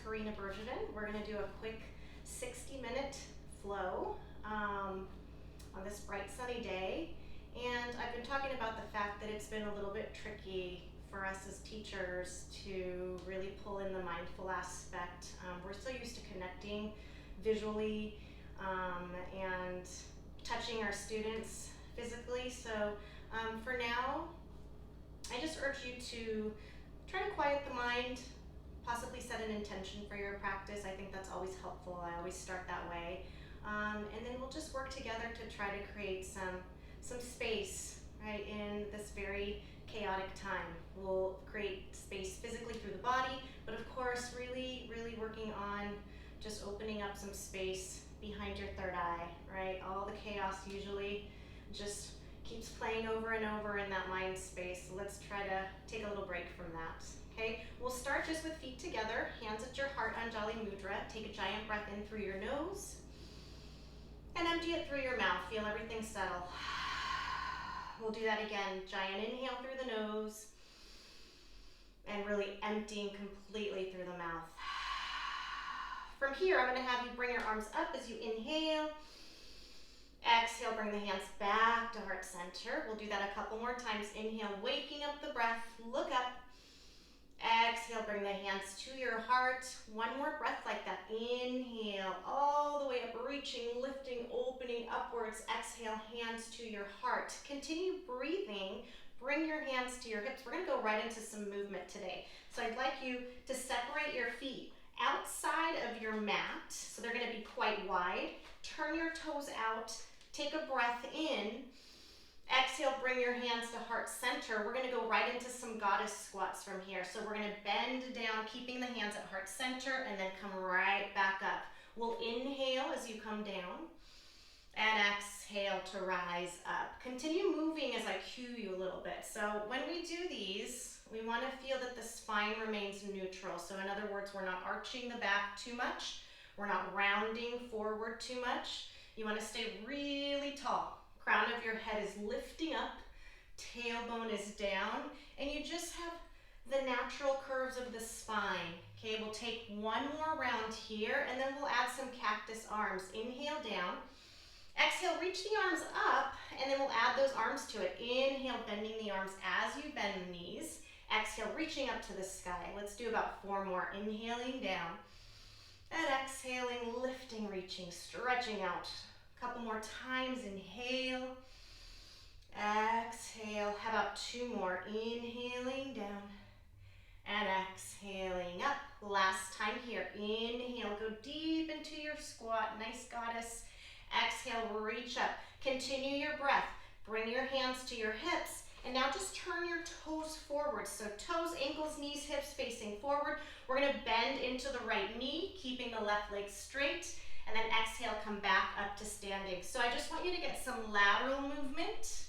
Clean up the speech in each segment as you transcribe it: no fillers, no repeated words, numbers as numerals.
Karina Bergevin. We're going to do a quick 60-minute flow on this bright sunny day. And I've been talking about the fact that it's been a little bit tricky for us as teachers to really pull in the mindful aspect. We're so used to connecting visually and touching our students physically. So for now, I just urge you to try to quiet the mind, possibly set an intention for your practice. I think that's always helpful. I always start that way. And then we'll just work together to try to create some space, right, in this very chaotic time. We'll create space physically through the body, but of course, really working on just opening up some space behind your third eye, right? All the chaos usually just keeps playing over and over in that mind space. So let's try to take a little break from that, okay? We'll start just with feet together, hands at your heart, Anjali Mudra. Take a giant breath in through your nose and empty it through your mouth. Feel everything settle. We'll do that again. Giant inhale through the nose and really emptying completely through the mouth. From here, I'm going to have you bring your arms up as you inhale. Exhale, bring the hands back to heart center. We'll do that a couple more times. Inhale, waking up the breath. Look up. Exhale, bring the hands to your heart. One more breath like that. Inhale, all the way up, reaching, lifting, opening upwards. Exhale, hands to your heart. Continue breathing. Bring your hands to your hips. We're going to go right into some movement today. So I'd like you to separate your feet outside of your mat. So they're going to be quite wide. Turn your toes out. Take a breath in. Exhale, bring your hands to heart center. We're going to go right into some goddess squats from here. So we're going to bend down, keeping the hands at heart center, and then come right back up. We'll inhale as you come down, and exhale to rise up. Continue moving as I cue you a little bit. So when we do these, we want to feel that the spine remains neutral. So in other words, we're not arching the back too much. We're not rounding forward too much. You want to stay really tall. Crown of your head is lifting up, tailbone is down, and you just have the natural curves of the spine. Okay, we'll take one more round here, and then we'll add some cactus arms. Inhale down. Exhale, reach the arms up, and then we'll add those arms to it. Inhale, bending the arms as you bend the knees. Exhale, reaching up to the sky. Let's do about 4 more. Inhaling down. And exhaling, lifting, reaching, stretching out. A couple more times. Inhale. Exhale. How about 2 more? Inhaling down. And exhaling up. Last time here. Inhale. Go deep into your squat. Nice goddess. Exhale. Reach up. Continue your breath. Bring your hands to your hips. And now just turn your toes forward. So toes, ankles, knees, hips facing forward. We're going to bend into the right knee, keeping the left leg straight. And then exhale, come back up to standing. So I just want you to get some lateral movement,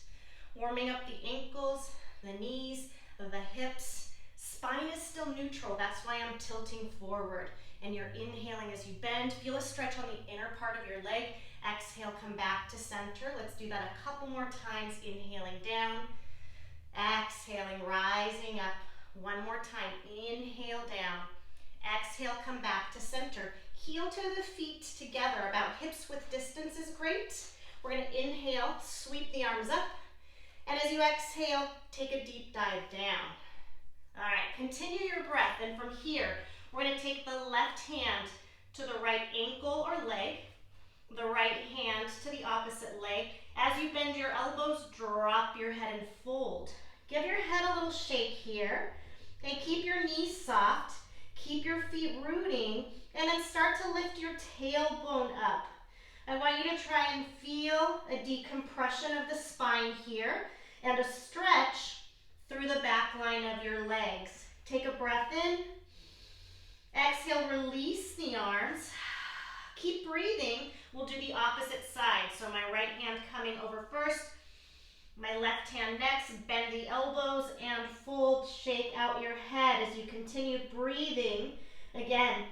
warming up the ankles, the knees, the hips. Spine is still neutral. That's why I'm tilting forward. And you're inhaling as you bend. Feel a stretch on the inner part of your leg. Exhale, come back to center. Let's do that a couple more times. Inhaling down. Exhaling, rising up. One more time. Inhale down. Exhale, come back to center. Heel to the feet together. About hips width distance is great. We're going to inhale, sweep the arms up. And as you exhale, take a deep dive down. All right, continue your breath. And from here, we're going to take the left hand to the right ankle or leg. The right hand to the opposite leg. As you bend your elbows, drop your head and fold. Give your head a little shake here. Okay, keep your knees soft. Keep your feet rooting. And then start to lift your tailbone up. I want you to try and feel a decompression of the spine here and a stretch through the back line of your legs. Take a breath in. Exhale, release the arms. Keep breathing. We'll do the opposite side. So my right hand coming over first, my left hand next. Bend the elbows and fold. Shake out your head as you continue breathing. Again,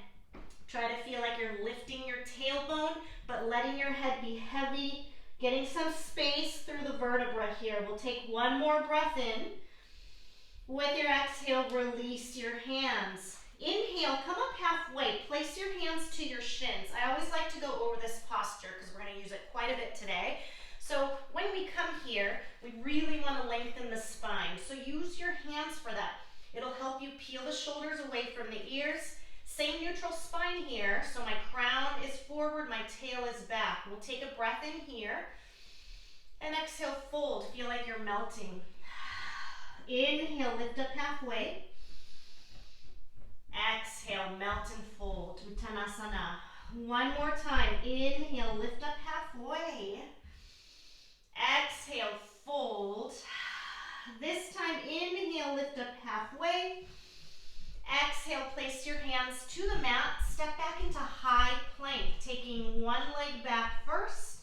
try to feel like you're lifting your tailbone, but letting your head be heavy. Getting some space through the vertebra here. We'll take one more breath in. With your exhale, release your hands. Inhale, come up halfway. Place your hands to your shins. I always like to go over this posture because we're going to use it quite a bit today. So when we come here, we really want to lengthen the spine. So use your hands for that. It'll help you peel the shoulders away from the ears. Same neutral spine here. So my crown is forward, my tail is back. We'll take a breath in here. And exhale, fold. Feel like you're melting. Inhale, lift up halfway. Exhale, melt and fold. Uttanasana. One more time. Inhale, lift up halfway. Exhale, fold. This time, inhale, lift up halfway. Exhale, place your hands to the mat. Step back into high plank, taking one leg back first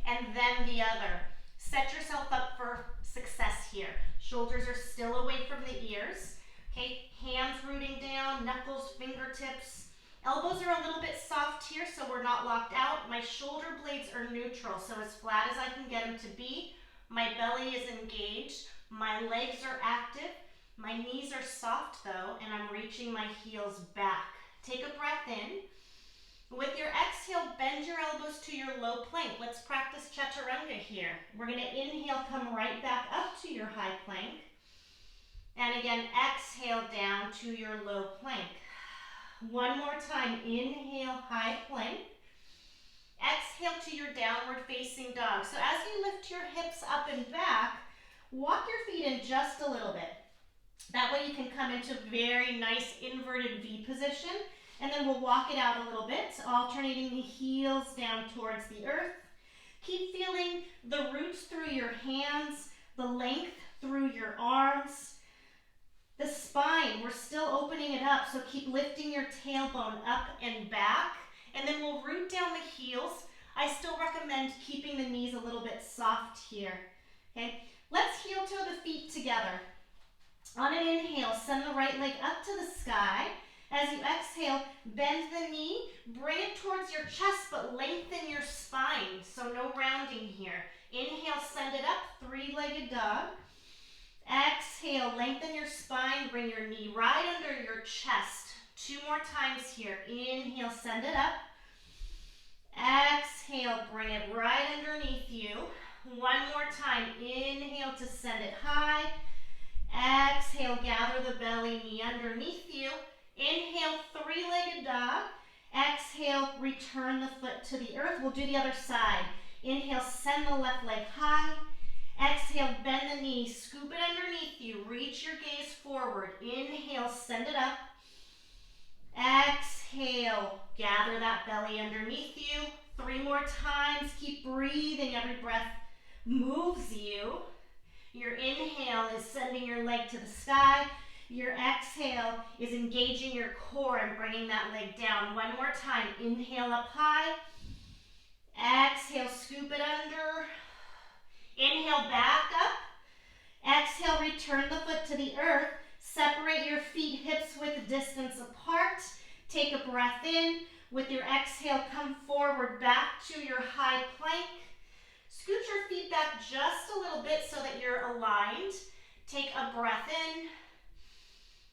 and then the other. Set yourself up for success here. Shoulders are still away from the ears. Okay, hands rooting down, knuckles, fingertips. Elbows are a little bit soft here, so we're not locked out. My shoulder blades are neutral, so as flat as I can get them to be. My belly is engaged. My legs are active. My knees are soft though, and I'm reaching my heels back. Take a breath in. With your exhale, bend your elbows to your low plank. Let's practice chaturanga here. We're going to inhale, come right back up to your high plank. And again, exhale down to your low plank. One more time, inhale, high plank. Exhale to your downward facing dog. So as you lift your hips up and back, walk your feet in just a little bit. That way you can come into very nice inverted V position. And then we'll walk it out a little bit, alternating the heels down towards the earth. Keep feeling the roots through your hands, the length through your arms. The spine, we're still opening it up, so keep lifting your tailbone up and back. And then we'll root down the heels. I still recommend keeping the knees a little bit soft here. Okay, let's heel toe the feet together. On an inhale, send the right leg up to the sky. As you exhale, bend the knee, bring it towards your chest, but lengthen your spine, so no rounding here. Inhale, send it up, three-legged dog. Exhale, lengthen your spine, bring your knee right under your chest. Two more times here. Inhale, send it up. Exhale, bring it right underneath you. One more time. Inhale to send it high. Exhale, gather the belly, knee underneath you. Inhale, three-legged dog. Exhale, return the foot to the earth. We'll do the other side. Inhale, send the left leg high. Exhale, bend the knee, scoop it underneath you. Reach your gaze forward. Inhale, send it up. Exhale, gather that belly underneath you. Three more times. Keep breathing. Every breath moves you. Your inhale is sending your leg to the sky. Your exhale is engaging your core and bringing that leg down. One more time. Inhale up high. Exhale, scoop it under. Inhale, back up. Exhale, return the foot to the earth. Separate your feet, hips width distance apart. Take a breath in. With your exhale, come forward back to your high plank. Scoot your feet back just a little bit so that you're aligned. Take a breath in.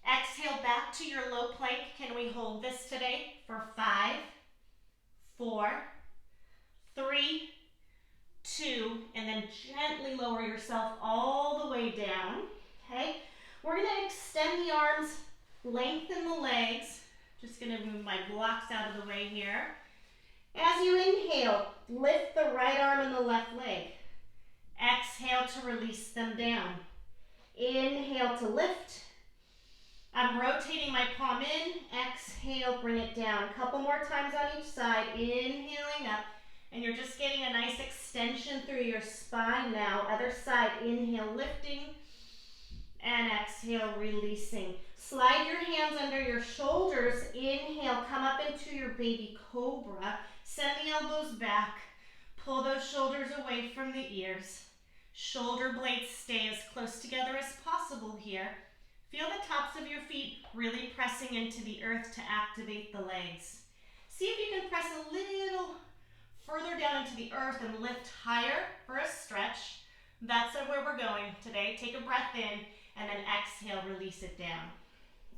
Exhale back to your low plank. Can we hold this today for 5, 4, 3, 2, and then gently lower yourself all the way down. Okay, we're going to extend the arms, lengthen the legs. Just going to move my blocks out of the way here. As you inhale, lift the right arm and the left leg. Exhale to release them down. Inhale to lift. I'm rotating my palm in. Exhale, bring it down. A couple more times on each side. Inhaling up. And you're just getting a nice extension through your spine now. Other side, inhale, lifting. And exhale, releasing. Slide your hands under your shoulders. Inhale, come up into your baby cobra. Send the elbows back. Pull those shoulders away from the ears. Shoulder blades stay as close together as possible here. Feel the tops of your feet really pressing into the earth to activate the legs. See if you can press a little further down into the earth and lift higher for a stretch. That's where we're going today. Take a breath in and then exhale, release it down.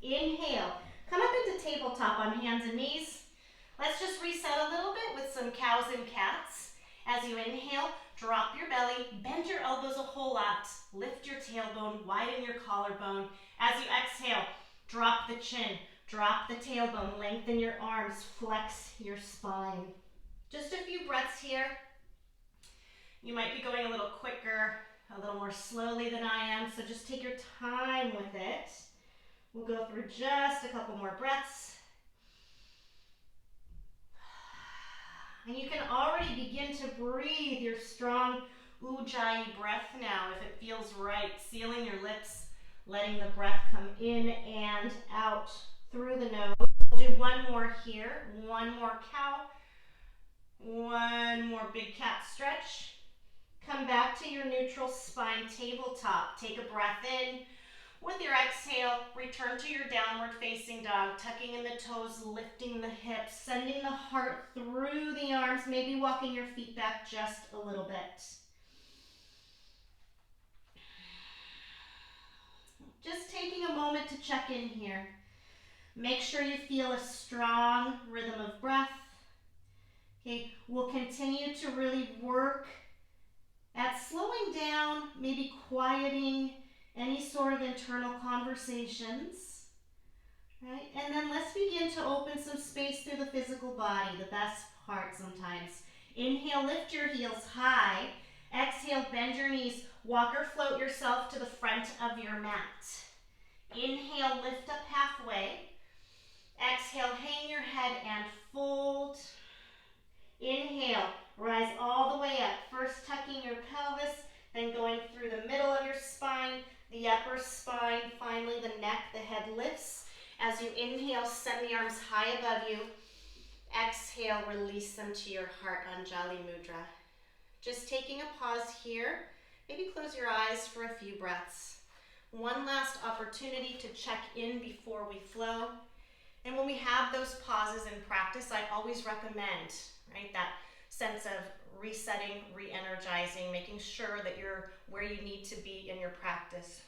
Inhale, Come up into tabletop on hands and knees. Let's just reset a little bit with some cows and cats. As you inhale, drop your belly, bend your elbows a whole lot, lift your tailbone, widen your collarbone. As you exhale, drop the chin, drop the tailbone, lengthen your arms, flex your spine. Just a few breaths here. You might be going a little quicker, a little more slowly than I am, so just take your time with it. We'll go through just a couple more breaths. And you can already begin to breathe your strong Ujjayi breath now if it feels right. Sealing your lips, letting the breath come in and out through the nose. We'll do one more here, one more cow, one more big cat stretch. Come back to your neutral spine tabletop. Take a breath in. With your exhale, return to your downward facing dog, tucking in the toes, lifting the hips, sending the heart through the arms, maybe walking your feet back just a little bit. Just taking a moment to check in here. Make sure you feel a strong rhythm of breath. Okay, we'll continue to really work at slowing down, maybe quieting any sort of internal conversations, right? And then let's begin to open some space through the physical body, the best part sometimes. Inhale, lift your heels high. Exhale, bend your knees. Walk or float yourself to the front of your mat. Inhale, lift up halfway. Exhale, hang your head and fold. Inhale, rise all the way up. First tucking your pelvis, then going through the middle of your spine, the upper spine, finally the neck, the head lifts. As you inhale, send the arms high above you. Exhale, release them to your heart, Anjali Mudra. Just taking a pause here. Maybe close your eyes for a few breaths. One last opportunity to check in before we flow. And when we have those pauses in practice, I always recommend, right, that sense of resetting, re-energizing, making sure that you're where you need to be in your practice.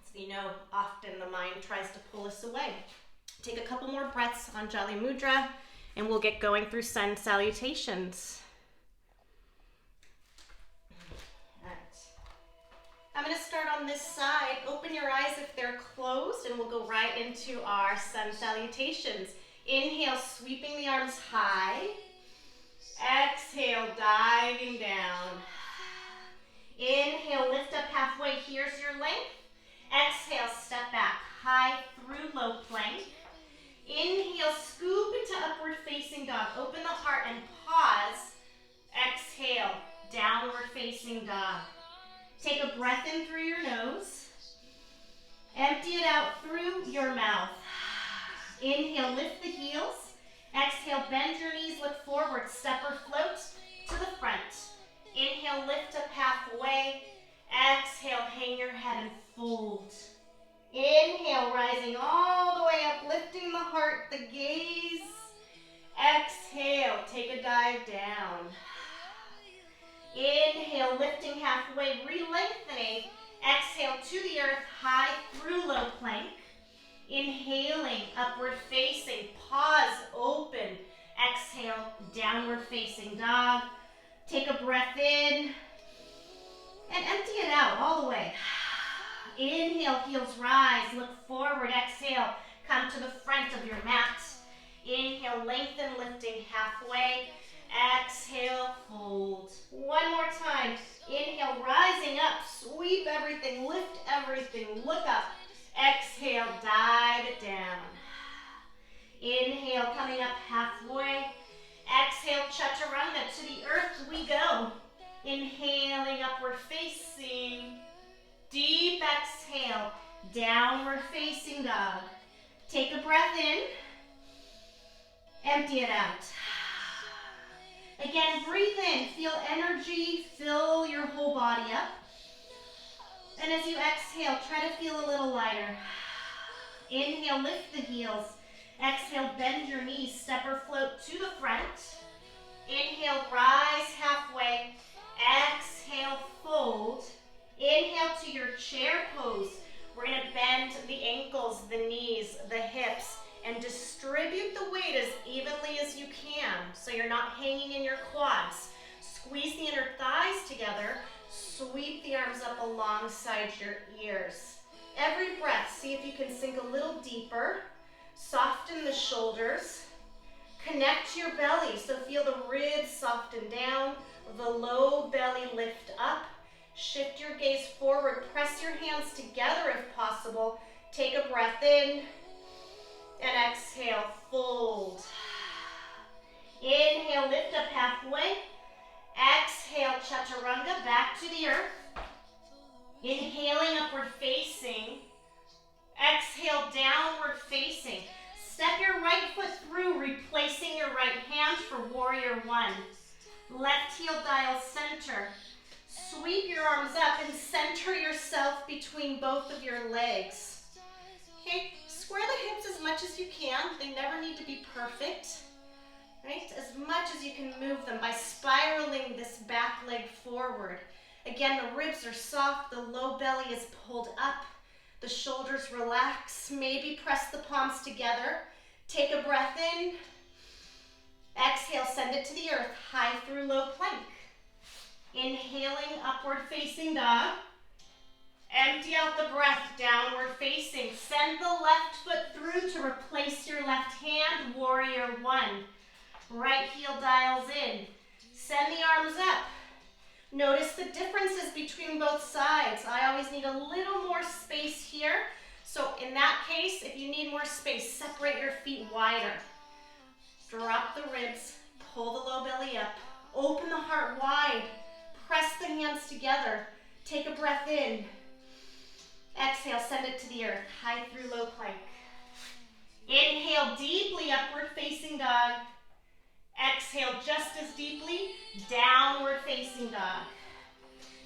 So you know, often the mind tries to pull us away. Take a couple more breaths, Anjali Mudra, and we'll get going through sun salutations. I'm going to start on this side. Open your eyes if they're closed, and we'll go right into our sun salutations. Inhale, sweeping the arms high. Exhale, diving down. Inhale, lift up halfway. Here's your length. Exhale, step back, high through low plank. Inhale, scoop into upward facing dog. Open the heart and pause. Exhale, downward facing dog. Take a breath in through your nose. Empty it out through your mouth. Inhale, lift the heels. Exhale, bend your knees, look forward, step or float to the front. Inhale, lift up halfway. Exhale, hang your head and fold. Inhale, rising all the way up, lifting the heart, the gaze. Exhale, take a dive down. Inhale, lifting halfway, re-lengthening. Exhale to the earth, high through low plank. Inhaling, upward facing, pause, open. Exhale, downward facing dog. Take a breath in and empty it out all the way. Inhale, heels rise, look forward. Exhale, come to the front of your mat. Inhale, lengthen, lifting halfway. Exhale, fold. One more time. Inhale, rising up, sweep everything, lift everything, look up. Exhale, dive it down. Inhale, coming up halfway. Exhale, chaturanga, to the earth we go. Inhaling, upward facing. Deep exhale, downward facing dog. Take a breath in. Empty it out. Again, breathe in, feel energy, fill your whole body up. And as you exhale, try to feel a little lighter. Inhale, lift the heels. Exhale, bend your knees, step or float to the front. Inhale, rise halfway. Exhale, fold. Inhale to your chair pose. We're gonna bend the ankles, the knees, the hips, and distribute the weight as evenly as you can so you're not hanging in your quads. Squeeze the inner thighs together, sweep the arms up alongside your ears. Every breath, see if you can sink a little deeper, soften the shoulders, connect your belly, so feel the ribs soften down, the low belly lift up. Shift your gaze forward, press your hands together if possible. Take a breath in and exhale, fold. Inhale, lift up halfway. Exhale, chaturanga, back to the earth. Inhaling, upward facing. Exhale, downward facing. Step your right foot through, replacing your right hand for warrior one. Left heel dial center. Sweep your arms up and center yourself between both of your legs. Okay, square the hips as much as you can. They never need to be perfect, right? As much as you can move them by spiraling this back leg forward. Again, the ribs are soft, the low belly is pulled up, the shoulders relax, maybe press the palms together. Take a breath in. Exhale, send it to the earth, high through low plank. Inhaling, upward facing dog. Empty out the breath, downward facing. Send the left foot through to replace your left hand, warrior one. Right heel dials in. Send the arms up. Notice the differences between both sides. I always need a little more space here. So in that case, if you need more space, separate your feet wider. Drop the ribs, pull the low belly up, open the heart wide. Press the hands together. Take a breath in. Exhale, send it to the earth. High through low plank. Inhale deeply, upward facing dog. Exhale just as deeply, downward facing dog.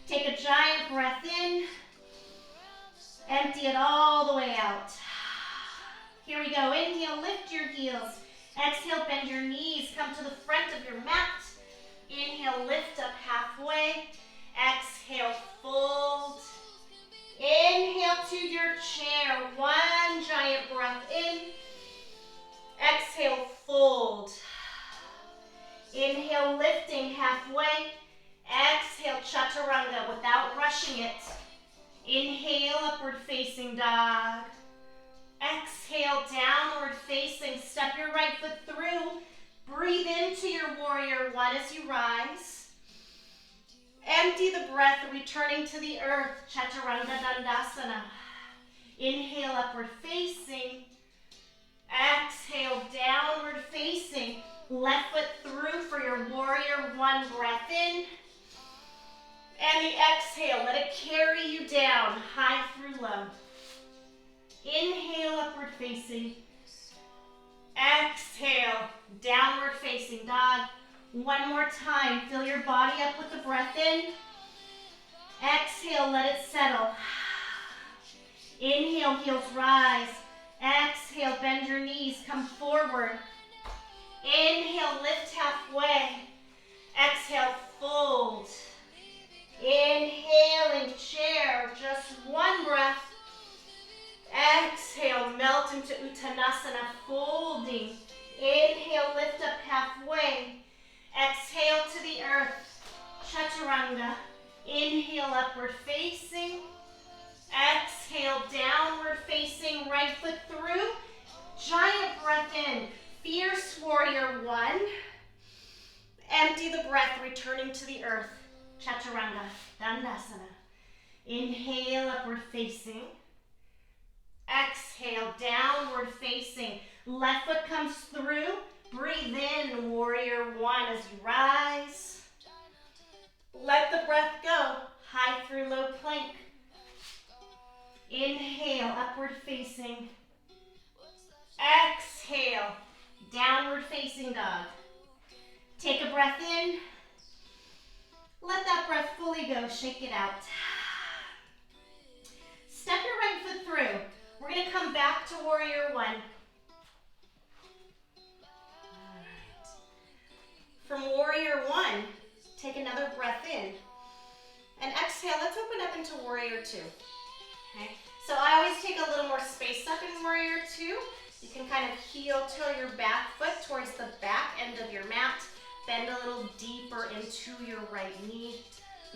Take a giant breath in. Empty it all the way out. Here we go. Inhale, lift your heels. Exhale, bend your knees. Come to the front of your mat. Inhale, lift up halfway. Exhale, fold. Inhale to your chair. One giant breath in. Exhale, fold. Inhale, lifting halfway. Exhale, chaturanga without rushing it. Inhale, upward facing dog. Exhale, downward facing. Step your right foot through. Breathe into your warrior one as you rise. Empty the breath, returning to the earth, chaturanga dandasana. Inhale, upward facing. Exhale, downward facing. Left foot through for your warrior one, breath in. And the exhale, let it carry you down, high through low. Inhale, upward facing. Exhale, downward facing dog. One more time, fill your body up with the breath in. Exhale, let it settle. Inhale, heels rise. Exhale, bend your knees, come forward. Inhale, lift halfway. Exhale, fold. Inhaling, chair, just one breath. Exhale, melt into Uttanasana, folding. Inhale, lift up halfway. Exhale to the earth, chaturanga. Inhale, upward facing. Exhale, downward facing, right foot through. Giant breath in, fierce warrior one. Empty the breath, returning to the earth, chaturanga, dandasana. Inhale, upward facing. Exhale, downward facing. Left foot comes through. Breathe in, warrior one, as you rise. Let the breath go. High through low plank. Inhale, upward facing. Exhale, downward facing dog. Take a breath in. Let that breath fully go. Shake it out. Step your right foot through. We're going to come back to warrior one. All right. From warrior one, take another breath in. And exhale, let's open up into warrior two. Okay. So I always take a little more space up in warrior two. You can kind of heel toe your back foot towards the back end of your mat. Bend a little deeper into your right knee.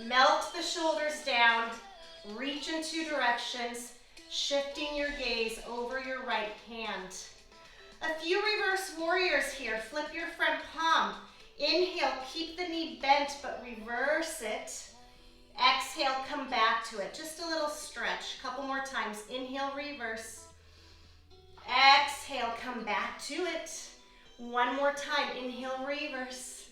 Melt the shoulders down. Reach in two directions, shifting your gaze over your right hand. A few reverse warriors here. Flip your front palm. Inhale, keep the knee bent, but reverse it. Exhale, come back to it. Just a little stretch. A couple more times. Inhale, reverse. Exhale, come back to it. One more time. Inhale, reverse.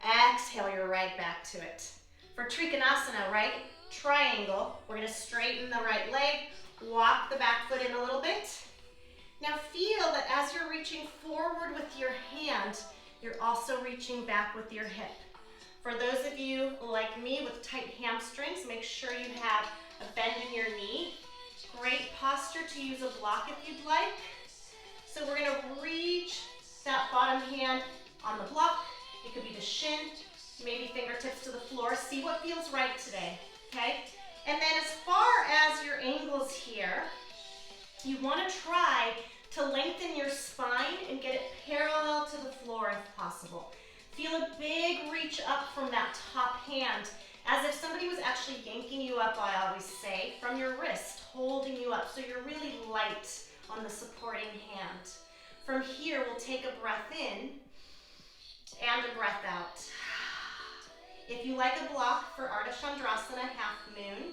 Exhale, you're right back to it. For Trikonasana, right triangle, we're going to straighten the right leg, walk the back foot in a little bit. Now feel that as you're reaching forward with your hand, you're also reaching back with your hip. For those of you like me with tight hamstrings, make sure you have a bend in your knee. Great posture to use a block if you'd like. So we're going to reach that bottom hand on the block. It could be the shin, maybe fingertips to the floor. See what feels right today, okay? And then as far as your angles here, you want to try to lengthen your spine and get it parallel to the floor if possible. Feel a big reach up from that top hand, as if somebody was actually yanking you up, I always say, from your wrist, holding you up, so you're really light on the supporting hand. From here, we'll take a breath in and a breath out. If you like a block for Ardha Chandrasana, half moon,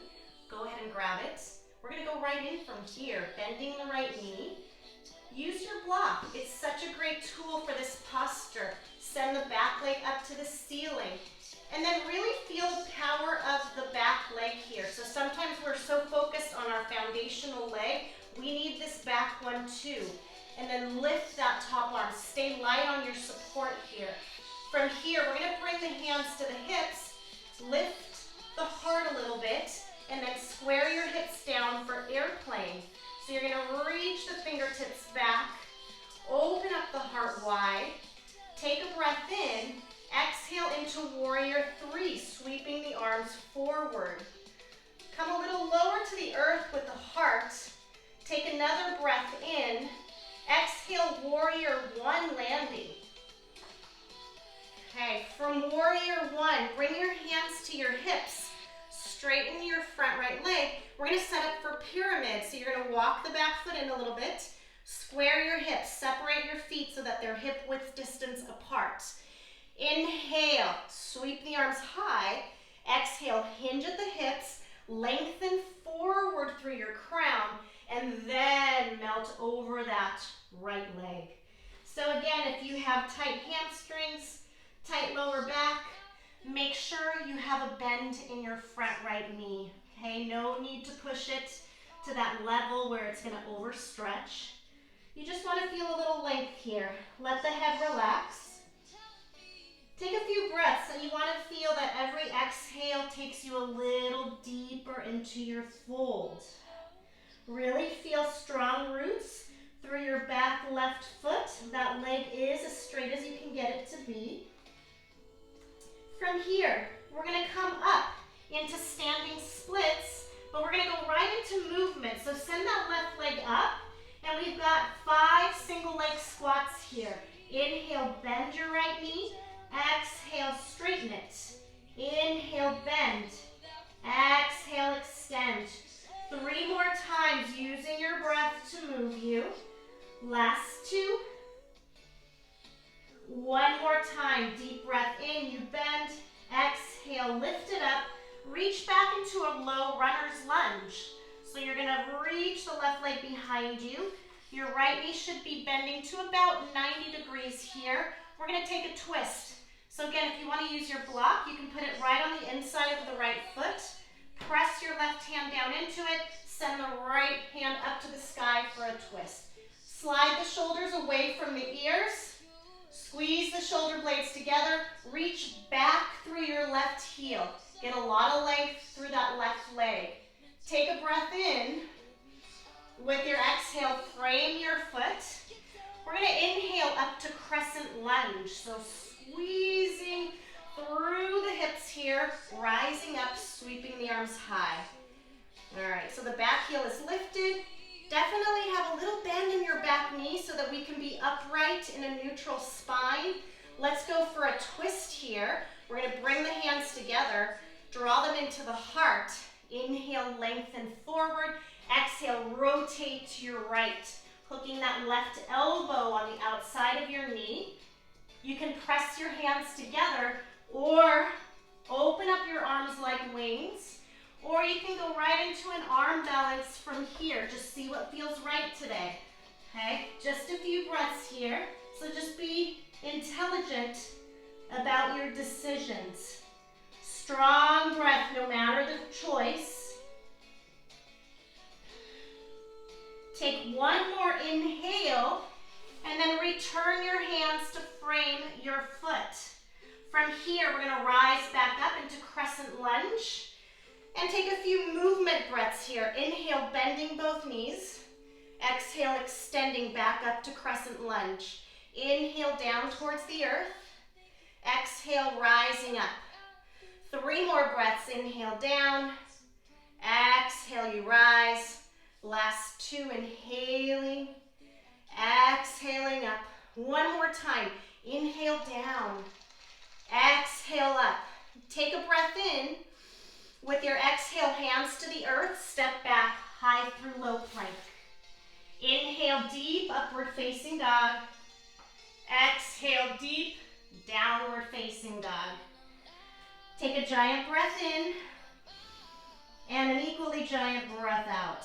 go ahead and grab it. We're going to go right in from here, bending the right knee. Use your block. It's such a great tool for this posture. Send the back leg up to the ceiling. And then really feel the power of the back leg here. So sometimes we're so focused on our foundational leg, we need this back one too. And then lift that top arm. Stay light on your support here. From here, we're going to bring the hands to the hips, lift the heart a little bit, and then square your hips down for airplane. So you're going to reach the fingertips back, open up the heart wide, take a breath in, exhale into warrior three, sweeping the arms forward. Come a little lower to the earth with the heart, take another breath in, exhale warrior one, landing. Okay, from warrior one, bring your hands to your hips, straighten your front right leg. We're going to set up for pyramid. So you're going to walk the back foot in a little bit, square your hips, separate your feet so that they're hip width distance apart. Inhale, sweep the arms high. Exhale, hinge at the hips, lengthen forward through your crown, and then melt over that right leg. So again, if you have tight hamstrings, tight lower back, make sure you have a bend in your front right knee, okay? No need to push it to that level where it's going to overstretch. You just want to feel a little length here. Let the head relax. Take a few breaths, and you want to feel that every exhale takes you a little deeper into your fold. Really feel strong roots through your back left foot. That leg is as straight as you can get it to be. From here, we're going to come up into standing splits, but we're going to go right into movement. So send that left leg up, and we've got 5 single leg squats here. Inhale, bend your right knee. Exhale, straighten it. Inhale, bend. Exhale, extend. 3 more times using your breath to move you. Last 2. 1 more time, deep breath in, you bend, exhale, lift it up, reach back into a low runner's lunge. So you're going to reach the left leg behind you. Your right knee should be bending to about 90 degrees here. We're going to take a twist. So again, if you want to use your block, you can put it right on the inside of the right foot. Press your left hand down into it. Send the right hand up to the sky for a twist. Slide the shoulders away from the ears. Squeeze the shoulder blades together. Reach back through your left heel. Get a lot of length through that left leg. Take a breath in. With your exhale, frame your foot. We're going to inhale up to crescent lunge. So squeezing through the hips here, rising up, sweeping the arms high. All right, so the back heel is lifted. Definitely have a little bend in your back knee so that we can be upright in a neutral spine. Let's go for a twist here. We're going to bring the hands together, draw them into the heart. Inhale, lengthen forward. Exhale, rotate to your right, hooking that left elbow on the outside of your knee. You can press your hands together or open up your arms like wings, or you can go right into an arm balance from here. Just see what feels right today. Okay, just a few breaths here. So just be intelligent about your decisions. Strong breath, no matter the choice. Take one more inhale, and then return your hands to frame your foot. From here, we're going to rise back up into crescent lunge and take a few movement breaths here. Inhale, bending both knees. Exhale, extending back up to crescent lunge. Inhale, down towards the earth. Exhale, rising up. 3 more breaths. Inhale, down. Exhale, you rise. Last 2, inhaling. Exhaling up. One more time. Inhale, down. Exhale up. Take a breath in. With your exhale, hands to the earth, step back, high through low plank. Inhale deep, upward facing dog. Exhale deep, downward facing dog. Take a giant breath in and an equally giant breath out.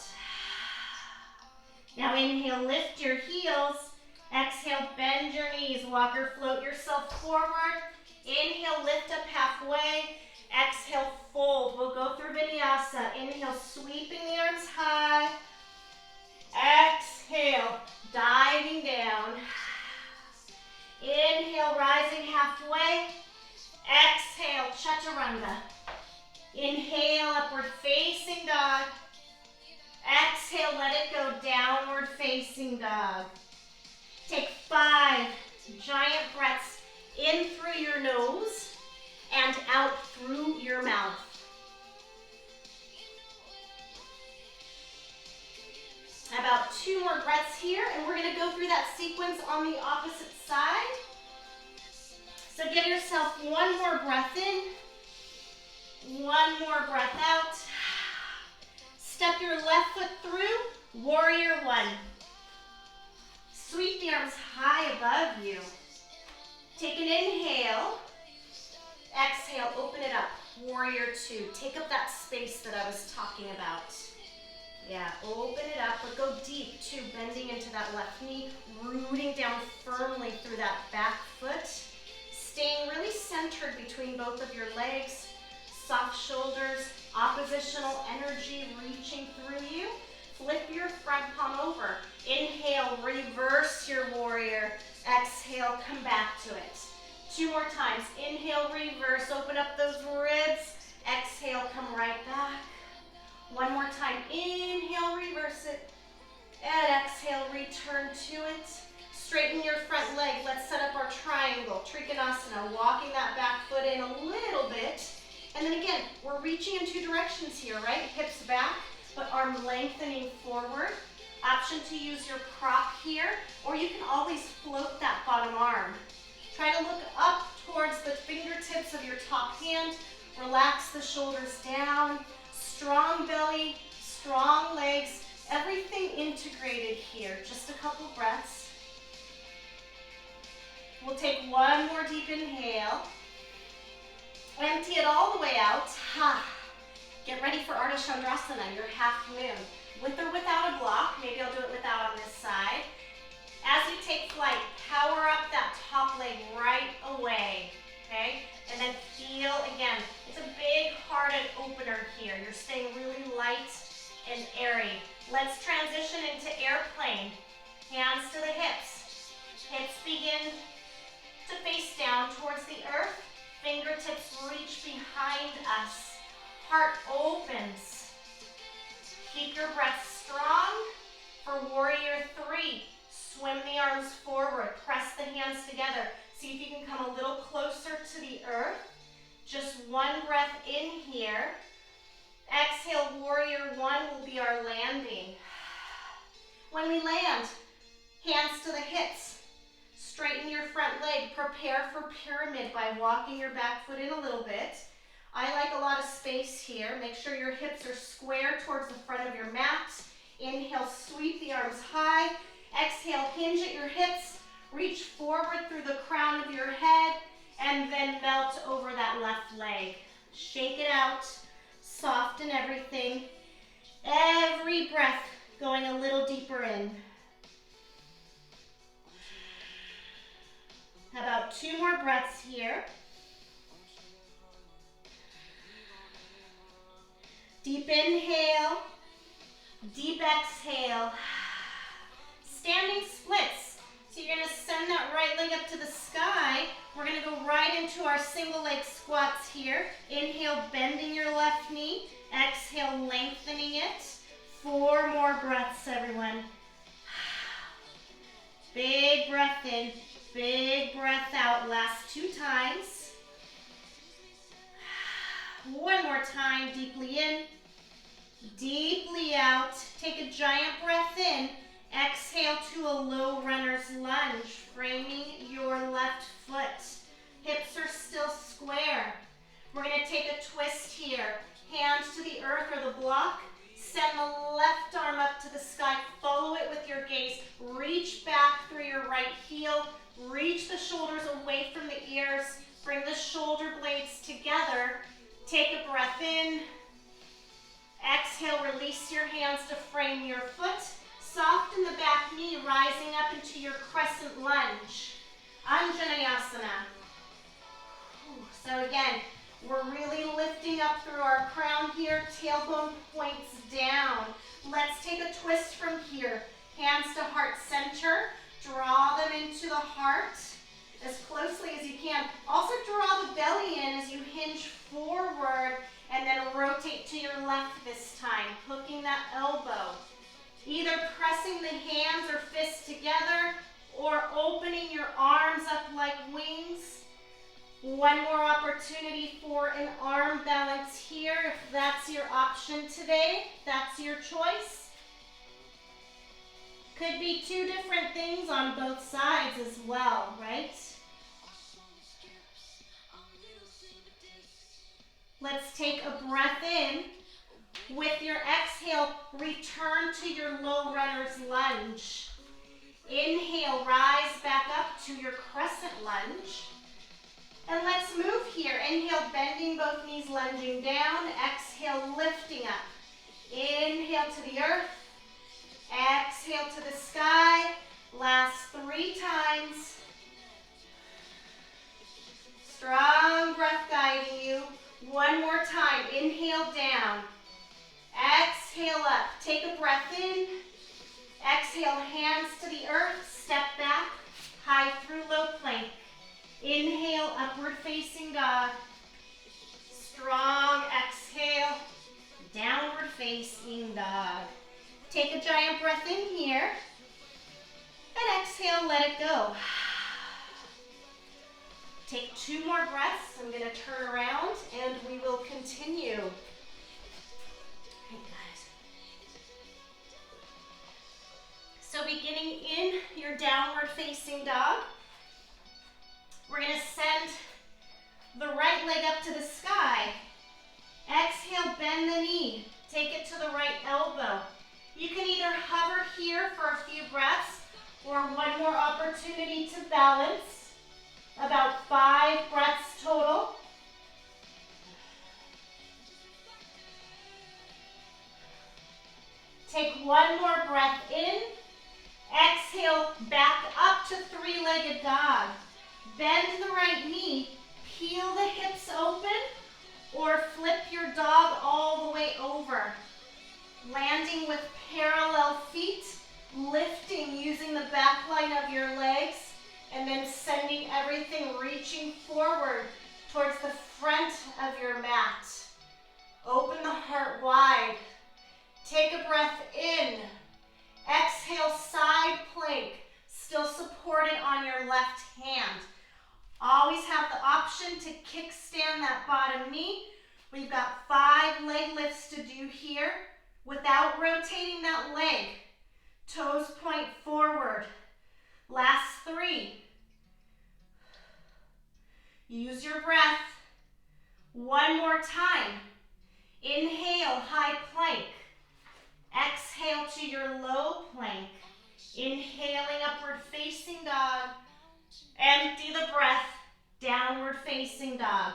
Now inhale, lift your heels. Exhale, bend your knees. Walk or float yourself forward. Inhale, lift up halfway. Exhale, fold. We'll go through vinyasa. Inhale, sweeping the arms high. Exhale, diving down. Inhale, rising halfway. Exhale, chaturanga. Inhale, upward facing dog. Exhale, let it go, downward facing dog. Take 5 giant breaths in through your nose and out through your mouth. About 2 more breaths here, and we're going to go through that sequence on the opposite side. So give yourself 1 more breath in, 1 more breath out. Step your left foot through, warrior 1. Sweep the arms high above you. Take an inhale. Exhale, open it up, warrior 2. Take up that space that I was talking about. Yeah, open it up, but go deep too, bending into that left knee, rooting down firmly through that back foot. Staying really centered between both of your legs, soft shoulders, oppositional energy reaching through you. Flip your front palm over. Inhale, reverse your warrior. Exhale, come back to it. 2 more times. Inhale, reverse, open up those ribs. Exhale, come right back. 1 more time. Inhale, reverse it. And exhale, return to it. Straighten your front leg. Let's set up our triangle. Trikonasana, walking that back foot in a little bit. And then again, we're reaching in 2 directions here, right? Hips back, but arm lengthening forward. Option to use your prop here, or you can always float that bottom arm. Try to look up towards the fingertips of your top hand. Relax the shoulders down. Strong belly, strong legs, everything integrated here. Just a couple breaths. We'll take 1 more deep inhale. Empty it all the way out. Get ready for Ardha Chandrasana, your half moon. With or without a block, maybe I'll do it without on this side. As you take flight, power up that top leg right away, okay? And then feel again. It's a big hearted opener here. You're staying really light and airy. Let's transition into airplane. Hands to the hips. Hips begin to face down towards the earth. Fingertips reach behind us. Heart opens. Keep your breath strong. For warrior 3, swim the arms forward. Press the hands together. See if you can come a little closer to the earth. Just 1 breath in here. Exhale, warrior 1, when we land, hands to the hips. Straighten your front leg. Prepare for pyramid by walking your back foot in a little bit. I like a lot of space here. Make sure your hips are square towards the front of your mat. Inhale, sweep the arms high. Exhale, hinge at your hips. Reach forward through the crown of your head and then melt over that left leg. Shake it out. Soften everything. Every breath going a little deeper in. How about 2 more breaths here? Deep inhale, deep exhale. Standing splits. So you're going to send that right leg up to the sky. We're going to go right into our single leg squats here. Inhale, bending your left knee. Exhale, lengthening it. 4 more breaths, everyone. Big breath in, big breath out. Last 2 times. 1 more time, deeply in, deeply out. Take a giant breath in. Exhale to a low runner's lunge, framing your left foot. Hips are still square. We're going to take a twist here. Hands to the earth or the block. Send the left arm up to the sky. Follow it with your gaze. Reach back through your right heel. Reach the shoulders away from the ears. Bring the shoulder blades together. Take a breath in. Exhale, release your hands to frame your foot. Soften the back knee, rising up into your crescent lunge. Anjaneyasana. So again, we're really lifting up through our crown here. Tailbone points down. Let's take a twist from here. Hands to heart center. Draw them into the heart as closely as you can. Also draw the belly in as you hinge forward and then rotate to your left this time, hooking that elbow. Either pressing the hands or fists together or opening your arms up like wings. 1 more opportunity for an arm balance here if that's your option today, that's your choice. Could be 2 different things on both sides as well, right? Let's take a breath in. With your exhale, return to your low runner's lunge. Inhale, rise back up to your crescent lunge. And let's move here. Inhale, bending both knees, lunging down. Exhale, lifting up. Inhale to the earth. Exhale to the sky. Last 3 times. Strong breath guiding you. 1 more time. Inhale down. Exhale up. Take a breath in. Exhale, hands to the earth. Step back. High through low plank. Inhale, upward facing dog. Strong exhale. Downward facing dog. Take a giant breath in here. And exhale, let it go. Take 2 more breaths. I'm going to turn around and we will continue. So beginning in your downward facing dog, we're going to send the right leg up to the sky. Exhale, bend the knee. Take it to the right elbow. You can either hover here for a few breaths or 1 more opportunity to balance. About 5 breaths total. Take 1 more breath in. Exhale, back up to 3-legged dog. Bend the right knee, peel the hips open, or flip your dog all the way over. Landing with parallel feet, lifting using the back line of your legs, and then sending everything reaching forward towards the front of your mat. Open the heart wide. Take a breath in. Exhale, side plank, still supported on your left hand. Always have the option to kickstand that bottom knee. We've got 5 leg lifts to do here without rotating that leg. Toes point forward. Last 3. Use your breath. One more time. Inhale, high plank. Exhale to your low plank. Inhaling, upward facing dog. Empty the breath, downward facing dog.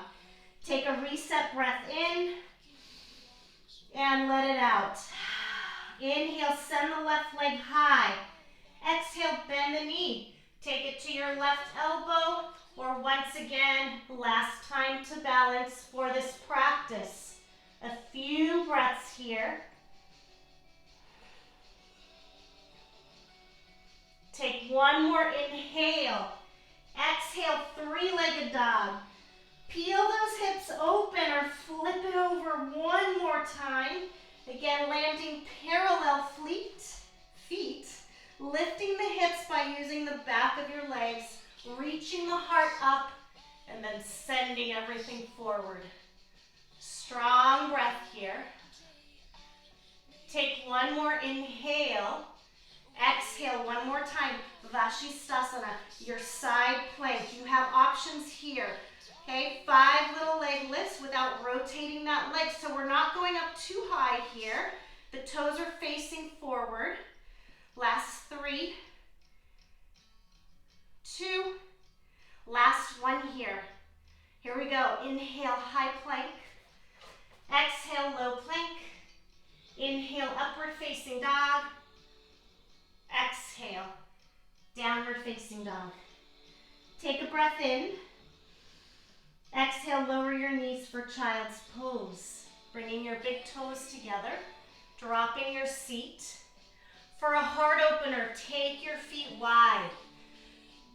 Take a reset breath in and let it out. Inhale, send the left leg high. Exhale, bend the knee. Take it to your left elbow, or once again, last time to balance for this practice. A few breaths here. Take one more inhale. Exhale, 3-legged dog. Peel those hips open or flip it over one more time. Again, landing parallel feet. Lifting the hips by using the back of your legs. Reaching the heart up and then sending everything forward. Strong breath here. Take one more inhale. Exhale one more time. Vashisthasana, your side plank. You have options here. Okay, 5 little leg lifts without rotating that leg. So we're not going up too high here. The toes are facing forward. Last 3, 2, last one here. Here we go. Inhale, high plank. Exhale, low plank. Inhale, upward facing dog. Exhale, downward facing dog. Take a breath in. Exhale, lower your knees for child's pose. Bringing your big toes together. Dropping your seat. For a heart opener, take your feet wide.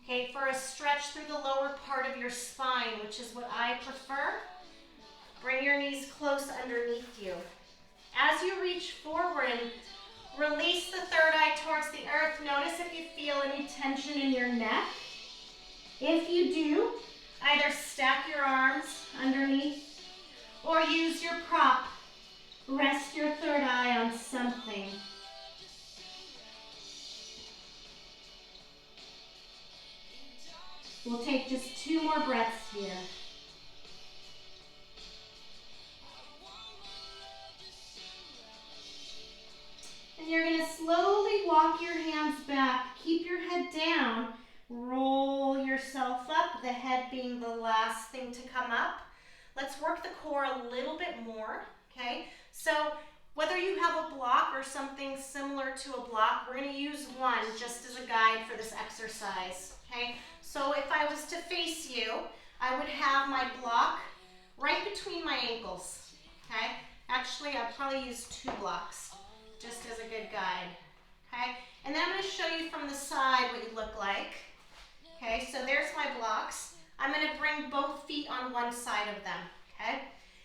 Okay, for a stretch through the lower part of your spine, which is what I prefer, bring your knees close underneath you. As you reach forward and release the third eye towards the earth, notice if you feel any tension in your neck. If you do, either stack your arms underneath or use your prop. Rest your third eye on something. We'll take just 2 more breaths here. And you're going to slowly walk your hands back. Keep your head down. Roll yourself up, the head being the last thing to come up. Let's work the core a little bit more, okay? So whether you have a block or something similar to a block, we're going to use one just as a guide for this exercise, okay? So if I was to face you, I would have my block right between my ankles, okay? Actually, I'd probably use 2 blocks just as a good guide, okay? And then I'm going to show you from the side what you look like. Okay, so there's my blocks. I'm going to bring both feet on one side of them, okay?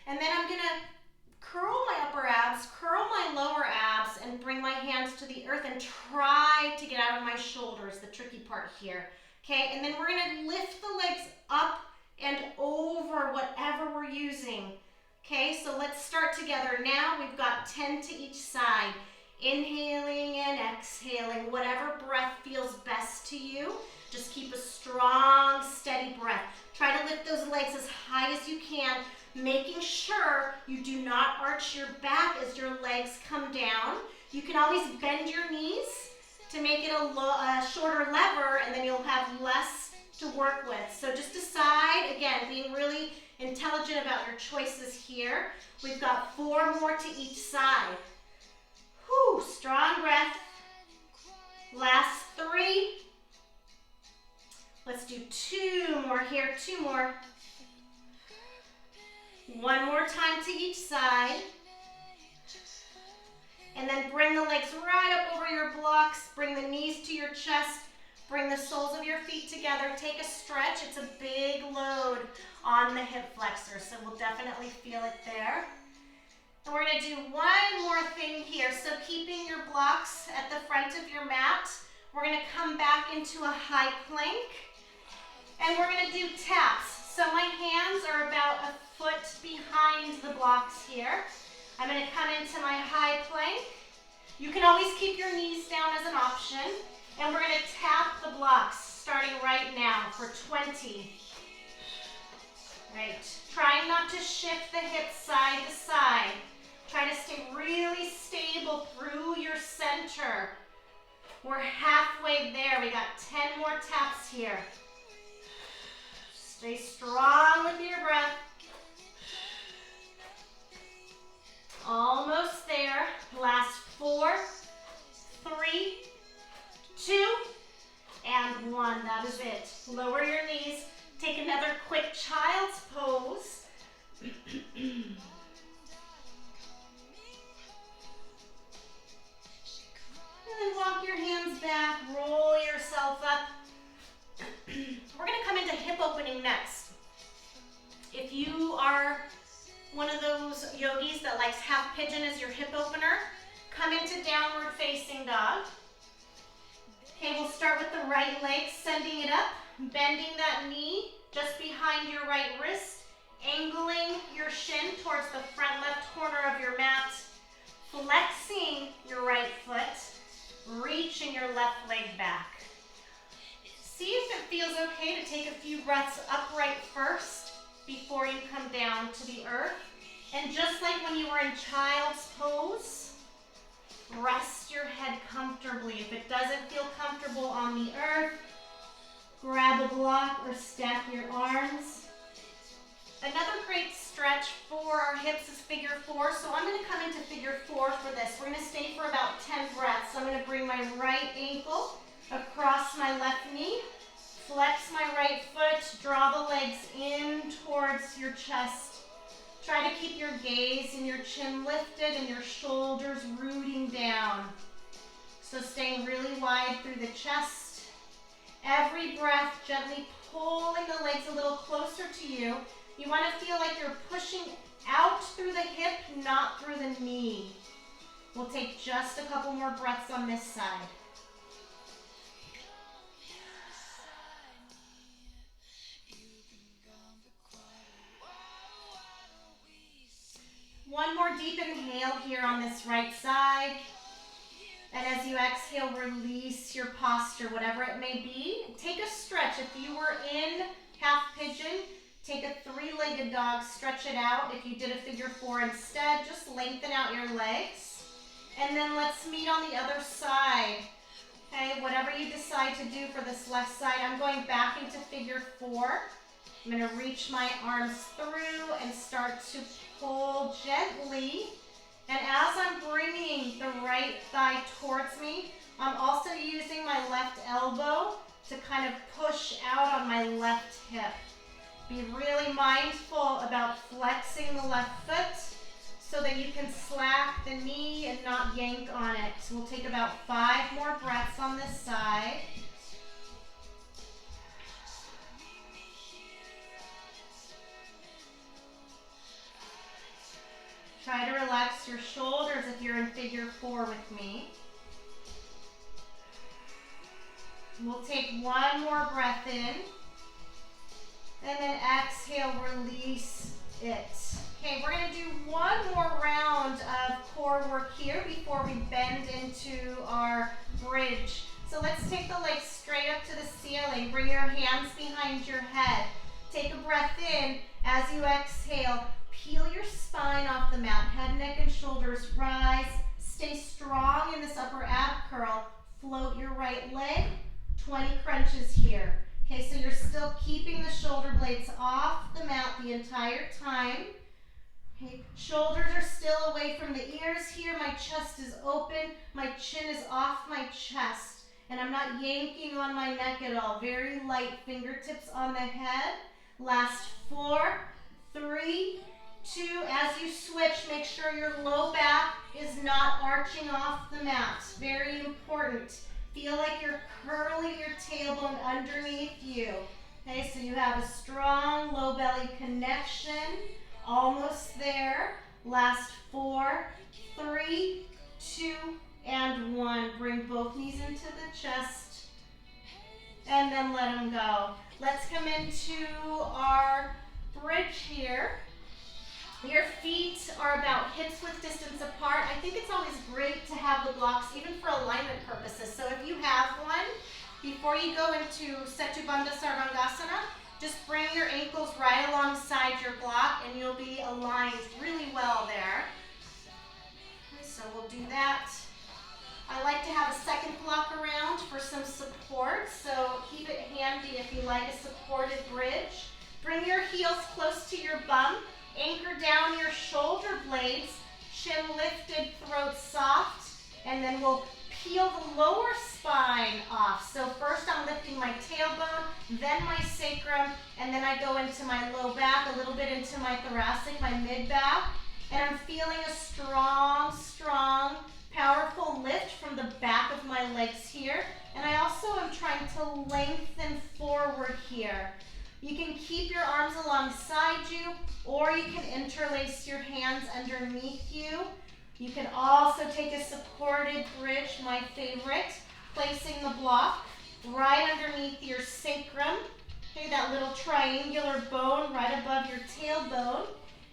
And then I'm going to curl my upper abs, curl my lower abs, and bring my hands to the earth and try to get out of my shoulders, the tricky part here. Okay, and then we're going to lift the legs up and over whatever we're using. Okay, so let's start together. Now we've got 10 to each side. Inhaling and exhaling, whatever breath feels best to you. Just keep a strong, steady breath. Try to lift those legs as high as you can, making sure you do not arch your back as your legs come down. You can always bend your knees to make it a shorter lever, and then you'll have less to work with. So just decide, again, being really intelligent about your choices here. We've got 4 more to each side. Whew, strong breath. Last 3. Let's do 2 more here, 2 more. 1 more time to each side. And then bring the legs right up over your blocks. Bring the knees to your chest. Bring the soles of your feet together. Take a stretch. It's a big load on the hip flexor, so we'll definitely feel it there. And we're going to do one more thing here. So keeping your blocks at the front of your mat, we're going to come back into a high plank. And we're going to do taps. So my hands are about a foot behind the blocks here. I'm going to come into my high plank. You can always keep your knees down as an option. And we're going to tap the blocks starting right now for 20. Right. Trying not to shift the hips side to side. Try to stay really stable through your center. We're halfway there. We got 10 more taps here. Stay strong with your breath. Almost there. Last 4, 3, 2, and 1. That is it. Lower your knees. Take another quick child's pose. And then walk your hands back, roll yourself up. We're going to come into hip opening next. If you are one of those yogis that likes half pigeon as your hip opener, come into downward facing dog. Okay, we'll start with the right leg, sending it up, bending that knee just behind your right wrist, angling your shin towards the front left corner of your mat, flexing your right foot, reaching your left leg back. See if it feels okay to take a few breaths upright first before you come down to the earth. And just like when you were in child's pose, rest your head comfortably. If it doesn't feel comfortable on the earth, grab a block or stack your arms. Another great stretch for our hips is figure 4. So I'm going to come into figure 4 for this. We're going to stay for about 10 breaths. So I'm going to bring my right ankle across my left knee, flex my right foot, draw the legs in towards your chest. Try to keep your gaze and your chin lifted and your shoulders rooting down. So staying really wide through the chest. Every breath, gently pulling the legs a little closer to you. You want to feel like you're pushing out through the hip, not through the knee. We'll take just a couple more breaths on this side. One more deep inhale here on this right side. And as you exhale, release your posture, whatever it may be. Take a stretch. If you were in half pigeon, take a 3-legged dog, stretch it out. If you did a figure 4 instead, just lengthen out your legs. And then let's meet on the other side. Okay, whatever you decide to do for this left side, I'm going back into figure 4. I'm going to reach my arms through and start to pull gently. And as I'm bringing the right thigh towards me, I'm also using my left elbow to kind of push out on my left hip. Be really mindful about flexing the left foot so that you can slack the knee and not yank on it. So we'll take about 5 more breaths on this side. Try to relax your shoulders if you're in figure 4 with me. We'll take 1 more breath in. And then exhale, release it. Okay, we're going to do 1 more round of core work here before we bend into our bridge. So let's take the legs straight up to the ceiling. Bring your hands behind your head. Take a breath in. As you exhale, peel your spine off the mat. Head, neck, and shoulders rise. Stay strong in this upper ab curl. Float your right leg. 20 crunches here. Okay, so you're still keeping the shoulder blades off the mat the entire time. Okay, shoulders are still away from the ears here. My chest is open. My chin is off my chest. And I'm not yanking on my neck at all. Very light fingertips on the head. Last 4, 3, 2. As you switch, make sure your low back is not arching off the mat. Very important. Feel like you're curling your tailbone underneath you. Okay, so you have a strong low belly connection. Almost there. Last 4, 3, 2, and 1. Bring both knees into the chest. And then let them go. Let's come into our bridge here. Your feet are about hips width distance apart. I think it's always great to have the blocks, even for alignment purposes. So if you have one, before you go into Setu Bandha Sarvangasana, just bring your ankles right alongside your block and you'll be aligned really well there. So we'll do that. I like to have a second block around for some support, so keep it handy if you like a supported bridge. Bring your heels close to your bum, anchor down your shoulder blades, chin lifted, throat soft, and then we'll peel the lower spine off. So first I'm lifting my tailbone, then my sacrum, and then I go into my low back, a little bit into my thoracic, my mid back, and I'm feeling a strong, strong, powerful lift from the back of my legs here. And I also am trying to lengthen forward here. You can keep your arms alongside you, or you can interlace your hands underneath you. You can also take a supported bridge, my favorite, placing the block right underneath your sacrum. Okay, that little triangular bone right above your tailbone.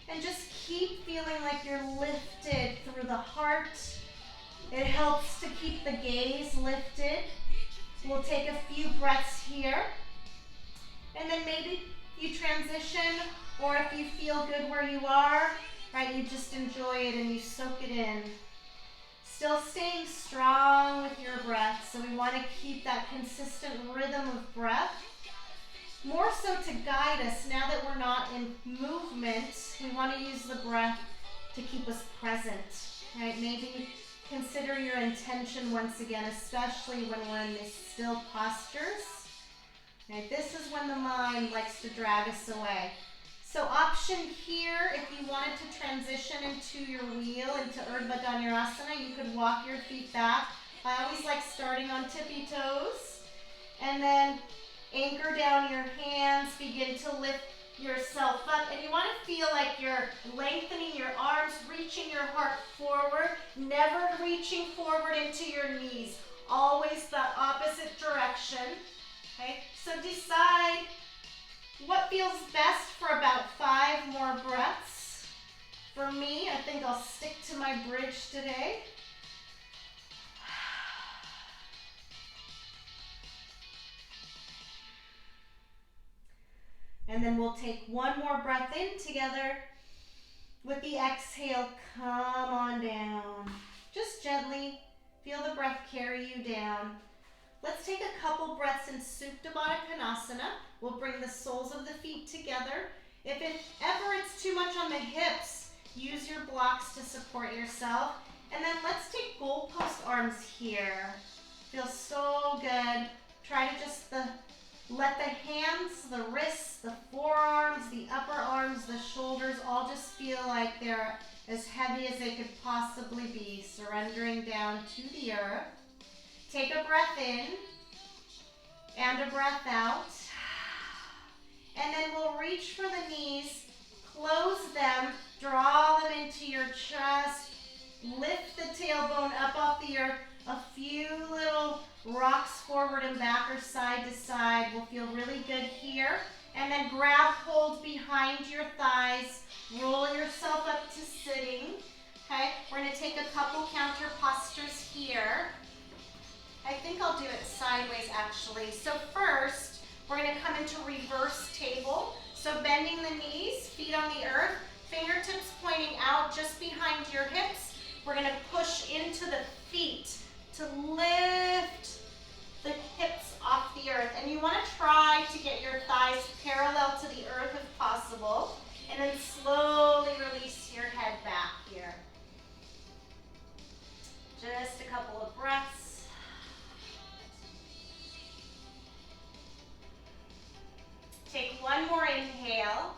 And just keep feeling like you're lifted through the heart. It helps to keep the gaze lifted. We'll take a few breaths here. And then maybe you transition, or if you feel good where you are, right, you just enjoy it and you soak it in. Still staying strong with your breath, so we want to keep that consistent rhythm of breath. More so to guide us, now that we're not in movement, we want to use the breath to keep us present, right? Maybe consider your intention once again, especially when we're in these still postures. Right, this is when the mind likes to drag us away. So option here, if you wanted to transition into your wheel, into Urdhva Dhanurasana, you could walk your feet back. I always like starting on tippy toes. And then anchor down your hands, begin to lift yourself up. And you want to feel like you're lengthening your arms, reaching your heart forward, never reaching forward into your knees. Always the opposite direction. Okay, so decide what feels best for about 5 more breaths. For me, I think I'll stick to my bridge today. And then we'll take one more breath in together. With the exhale, come on down. Just gently feel the breath carry you down. Let's take a couple breaths in Supta Baddha Konasana. We'll bring the soles of the feet together. If ever it's too much on the hips, use your blocks to support yourself. And then let's take goalpost arms here. Feels so good. Try to just let the hands, the wrists, the forearms, the upper arms, the shoulders all just feel like they're as heavy as they could possibly be, surrendering down to the earth. Take a breath in and a breath out. And then we'll reach for the knees, close them, draw them into your chest, lift the tailbone up off the earth, a few little rocks forward and back or side to side. Will feel really good here. And then grab hold behind your thighs, roll yourself up to sitting. Okay, we're going to take a couple counter postures here. I think I'll do it sideways actually. So first, we're going to come into reverse table. So bending the knees, feet on the earth, fingertips pointing out just behind your hips. We're going to push into the feet to lift the hips off the earth. And you want to try to get your thighs parallel to the earth if possible. And then slowly release your head back here. Just a couple of breaths. Take one more inhale.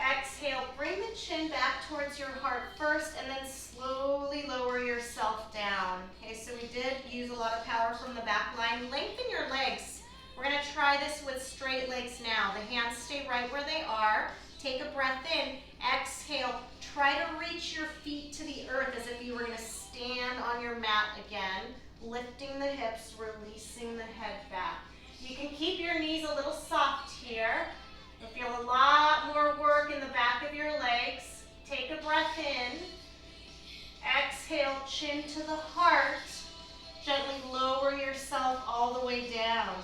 Exhale, bring the chin back towards your heart first and then slowly lower yourself down. Okay, so we did use a lot of power from the back line. Lengthen your legs. We're going to try this with straight legs now. The hands stay right where they are. Take a breath in. Exhale. Try to reach your feet to the earth as if you were going to stand on your mat again. Lifting the hips, releasing the head back. You can keep your knees a little soft here. You'll feel a lot more work in the back of your legs. Take a breath in. Exhale, chin to the heart. Gently lower yourself all the way down.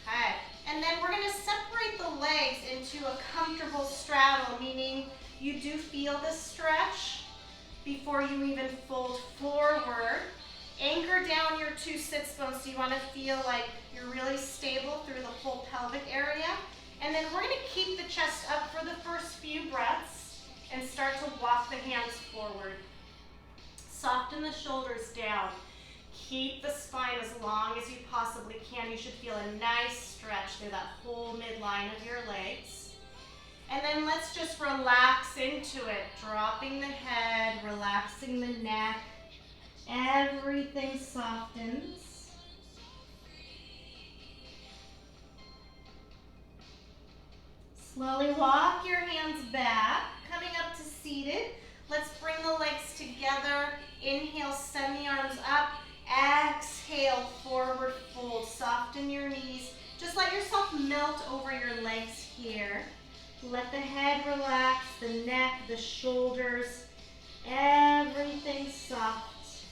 Okay. And then we're going to separate the legs into a comfortable straddle, meaning you do feel the stretch before you even fold forward. Anchor down your two sits bones so you want to feel like you're really stable through the whole pelvic area. And then we're going to keep the chest up for the first few breaths and start to walk the hands forward. Soften the shoulders down. Keep the spine as long as you possibly can. You should feel a nice stretch through that whole midline of your legs. And then let's just relax into it, dropping the head, relaxing the neck. Everything softens. Slowly walk your hands back, coming up to seated. Let's bring the legs together. Inhale, send the arms up. Exhale, forward fold. Soften your knees. Just let yourself melt over your legs here. Let the head relax, the neck, the shoulders, everything soft.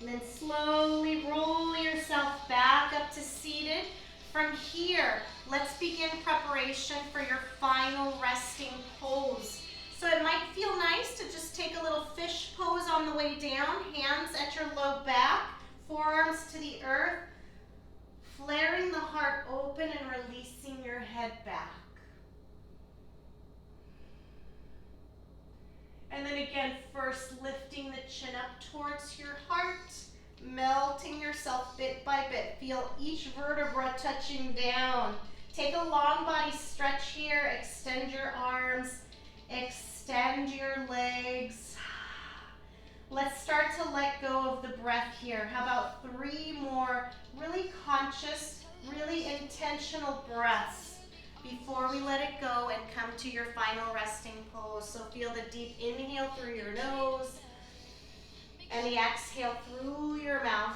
And then slowly roll yourself back up to seated. From here, let's begin preparation for your final resting pose. So it might feel nice to just take a little fish pose on the way down, hands at your low back, forearms to the earth, flaring the heart open and releasing your head back. And then again, first lifting the chin up towards your heart, melting yourself bit by bit. Feel each vertebra touching down. Take a long body stretch here. Extend your arms, extend your legs. Let's start to let go of the breath here. How about 3 more really conscious, really intentional breaths before we let it go and come to your final resting pose. So feel the deep inhale through your nose and the exhale through your mouth.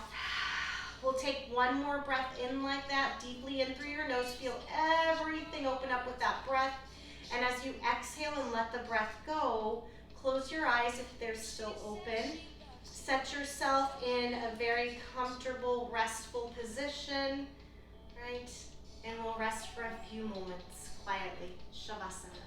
We'll take 1 more breath in like that, deeply in through your nose. Feel everything open up with that breath. And as you exhale and let the breath go, close your eyes if they're still open. Set yourself in a very comfortable, restful position, right? And we'll rest for a few moments quietly. Shavasana.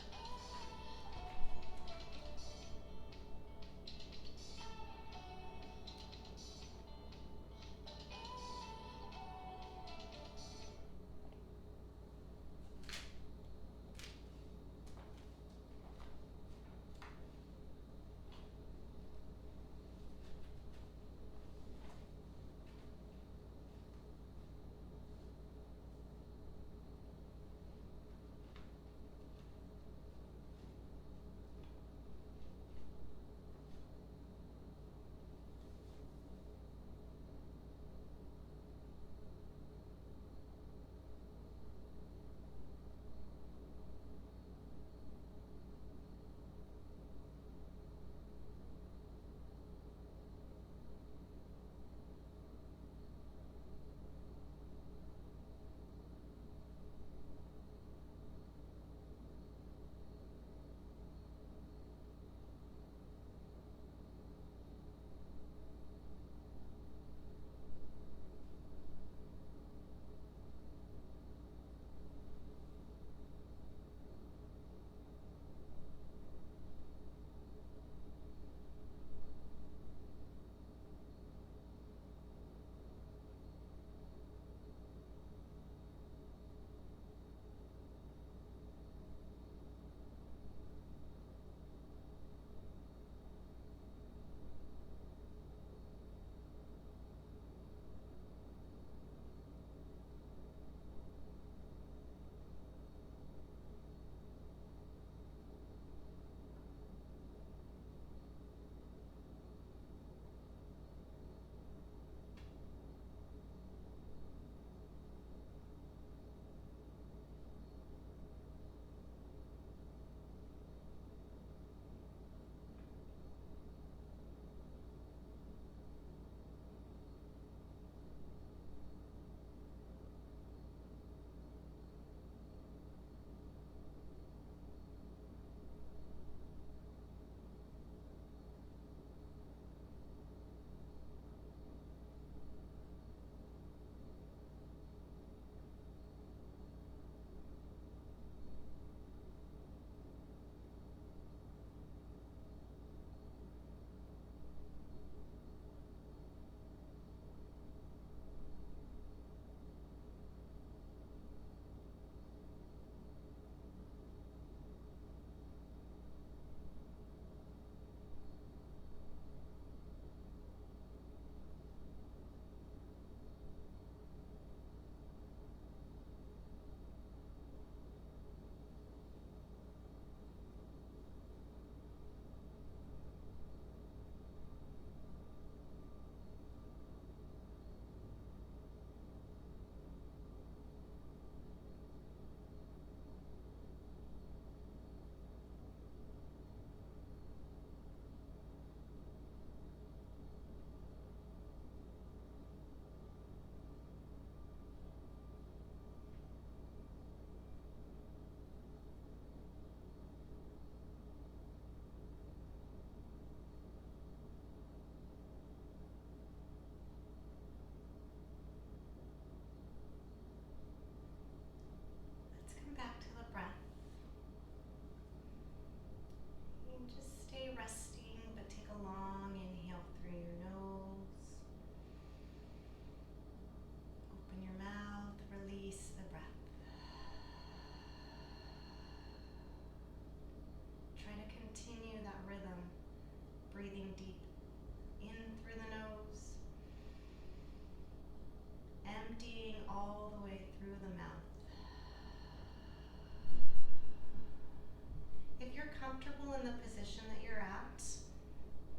position that you're at.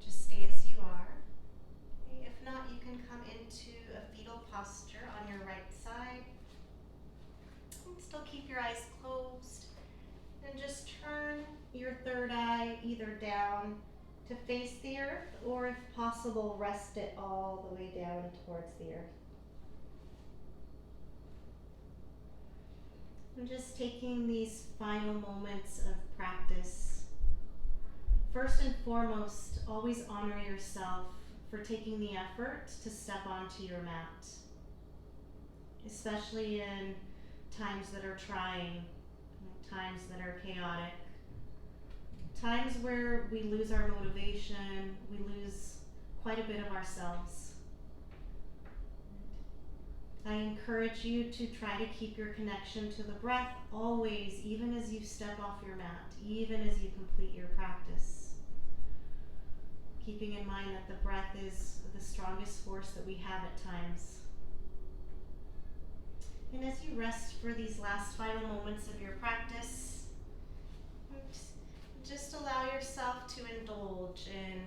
Just stay as you are. Okay, if not, you can come into a fetal posture on your right side. And still keep your eyes closed. And just turn your third eye either down to face the earth, or if possible, rest it all the way down towards the earth. And just taking these final moments of practice. First and foremost, always honor yourself for taking the effort to step onto your mat, especially in times that are trying, times that are chaotic, times where we lose our motivation, we lose quite a bit of ourselves. I encourage you to try to keep your connection to the breath always, even as you step off your mat, even as you complete your practice. Keeping in mind that the breath is the strongest force that we have at times. And as you rest for these last final moments of your practice, just allow yourself to indulge in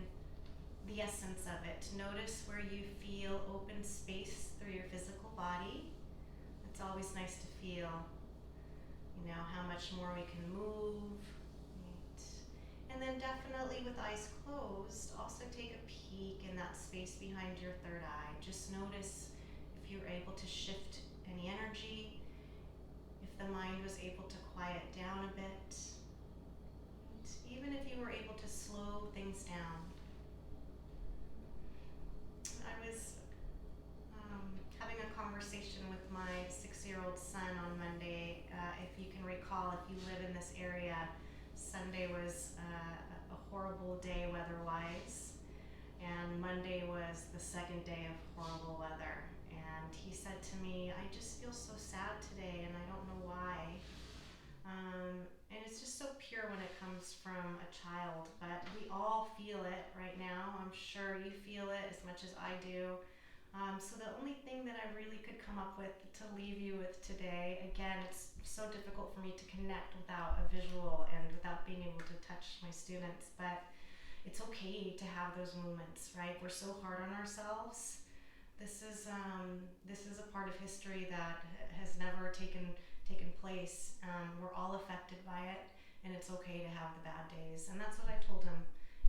the essence of it. Notice where you feel open space through your physical body. It's always nice to feel, how much more we can move. Right. And then definitely with eyes closed, also take a peek in that space behind your third eye. Just notice if you're able to shift any energy, if the mind was able to quiet down a bit, right. Even if you were able to slow things down. I was having a conversation with my 6-year-old son on Monday. If you can recall, if you live in this area, Sunday was a horrible day weather-wise, and Monday was the second day of horrible weather. And he said to me, "I just feel so sad today, and I don't know why." And it's just so pure when it comes from a child, but we all feel it right now. I'm sure you feel it as much as I do. So the only thing that I really could come up with to leave you with today, again, it's so difficult for me to connect without a visual and without being able to touch my students, but it's okay to have those moments, right? We're so hard on ourselves. This is a part of history that has never taken place. We're all affected by it, and it's okay to have the bad days. And that's what I told him,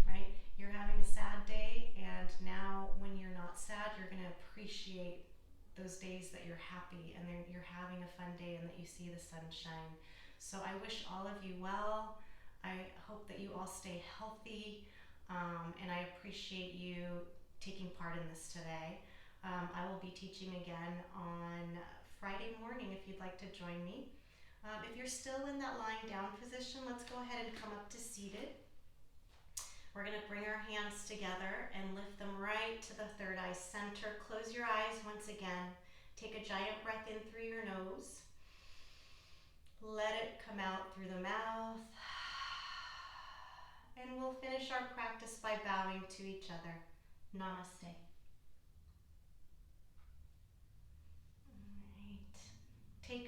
right? You're having a sad day, and now when you're not sad, you're going to appreciate those days that you're happy and you're having a fun day and that you see the sunshine. So I wish all of you well. I hope that you all stay healthy, and I appreciate you taking part in this today. I will be teaching again on Friday morning if you'd like to join me. If you're still in that lying down position, let's go ahead and come up to seated. We're going to bring our hands together and lift them right to the third eye center. Close your eyes once again. Take a giant breath in through your nose. Let it come out through the mouth. And we'll finish our practice by bowing to each other. Namaste.